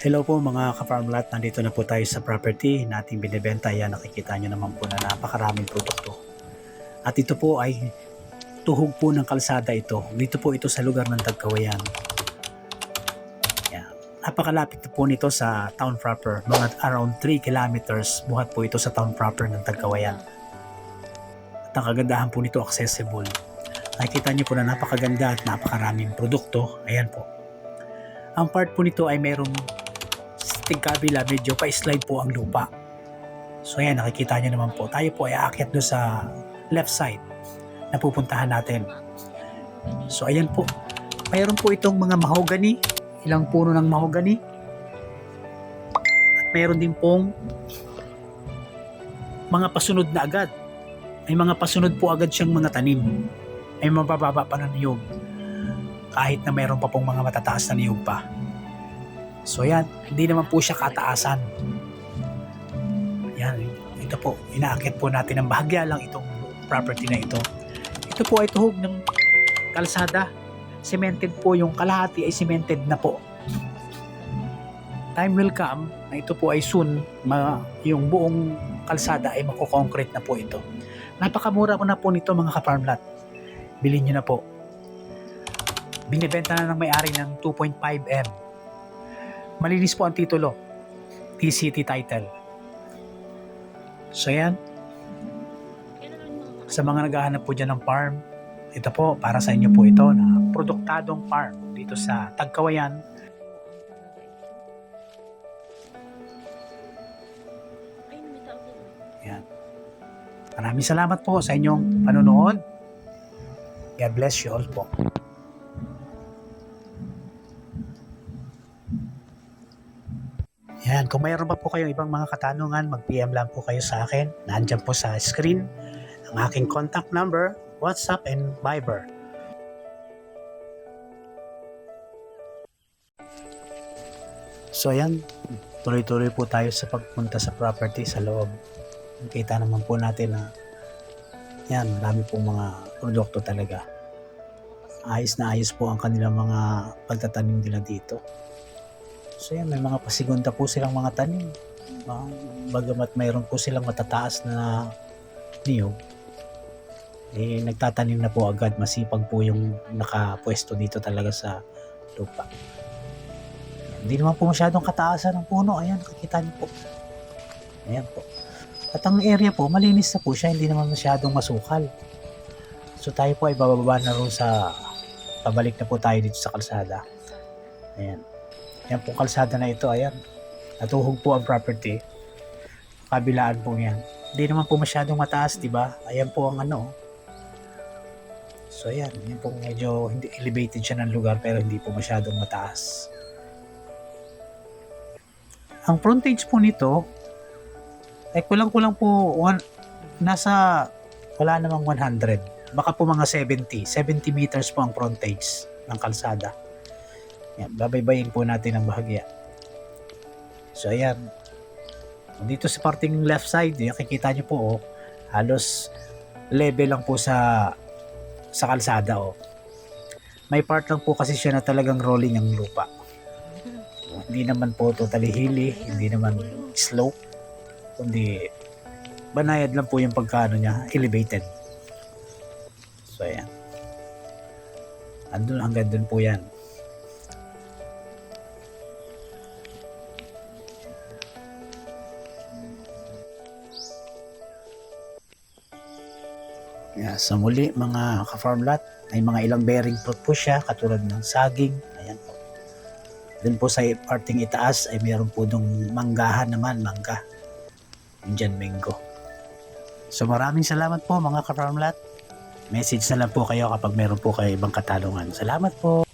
Hello po mga ka-farmlat, nandito na po tayo sa property na ating binibenta. Yan, nakikita nyo naman po na napakaraming produkto. At ito po ay tuhog po ng kalsada ito. Dito po ito sa lugar ng Tagkawayan. Yan. Napakalapit po nito sa town proper. Mga around 3 kilometers buhat po ito sa town proper ng Tagkawayan. At ang kagandahan po nito, accessible. Nakikita nyo po na napakaganda at napakaraming produkto. Ayan po. Ang part po nito ay mayroong tingkabila, medyo pa-slide po ang lupa. So ayan, nakikita nyo naman po. Tayo po ay aakyat doon sa left side na pupuntahan natin. So ayan po. Mayroon po itong mga mahogany, ilang puno ng mahogany. At mayroon din pong mga pasunod na agad. May mga pasunod po agad siyang mga tanim. May mabababa pa na niyog. Kahit na mayroon pa pong mga matataas na niyog pa. So yan, hindi naman po siya kataasan. Yan, ito po, inaakyat po natin ng bahagya lang itong property na ito. Ito po ay tuhog ng kalsada. Cemented po, yung kalahati ay cemented na po. Time will come na ito po ay soon, yung buong kalsada ay mako-concrete na po ito. Napakamura ko na po nito mga ka-farmlat. Bilhin nyo na po. Binibenta na ng may-ari ng 2.5M. Malinis po ang titulo. TCT title. So yan. Sa mga naghahanap po dyan ng farm, ito po, para sa inyo po ito na produktadong farm dito sa Tagkawayan. Yan. Maraming salamat po sa inyong panonood. God bless you all po. Yan, kung mayroon pa po kayong ibang mga katanungan, mag-PM lang po kayo sa akin. Nandiyan po sa screen ang aking contact number, WhatsApp and Viber. So yan, tuloy-tuloy po tayo sa pagpunta sa property sa loob. Nakita naman po natin na yan, marami pong mga produkto talaga. Ayos na ayos po ang kanilang mga pagtatanim nila dito. So yan, may mga pasigunda po silang mga tanim. Bagamat mayroon po silang matataas na niyog, eh nagtatanim na po agad. Masipag po yung nakapwesto dito talaga sa lupa. Hindi naman po masyadong kataasan ng puno. Ayan, nakikita niyo po. Ayan po. At ang area po, malinis na po siya. Hindi naman masyadong masukal. So tayo po ay bababa na rin sa, pabalik na po tayo dito sa kalsada. Ayan. Yan po kalsada na ito, ayan. Natuhog po ang property. Kabilaan po yan. Hindi naman po masyadong mataas, di ba? Ayan po ang ano. So ayan, yan po medyo hindi elevated siya ng lugar pero hindi po masyadong mataas. Ang frontage po nito ay kulang-kulang po nasa wala namang 100. Baka po mga 70 meters po ang frontage ng kalsada. Yan, babaybayin po natin ang bahagya. So ayan. Dito sa parting left side, nakikita nyo po, oh, halos level lang po sa kalsada. Oh. May part lang po kasi siya na talagang rolling ang lupa. Hindi naman po totally hilly, hindi naman slope, kundi banayad lang po yung pagkaano niya, elevated. So ayan. Andun, hanggang dun po yan. Yeah, sa muli mga ka-farmlat, may mga ilang bearing fruit po siya katulad ng saging. Ayan po. Doon po sa parting itaas ay mayroon po dong manggahan naman, mangga. Indian mango. So maraming salamat po mga ka-farmlat. Message na lang po kayo kapag mayroon po kayo ibang katanungan. Salamat po.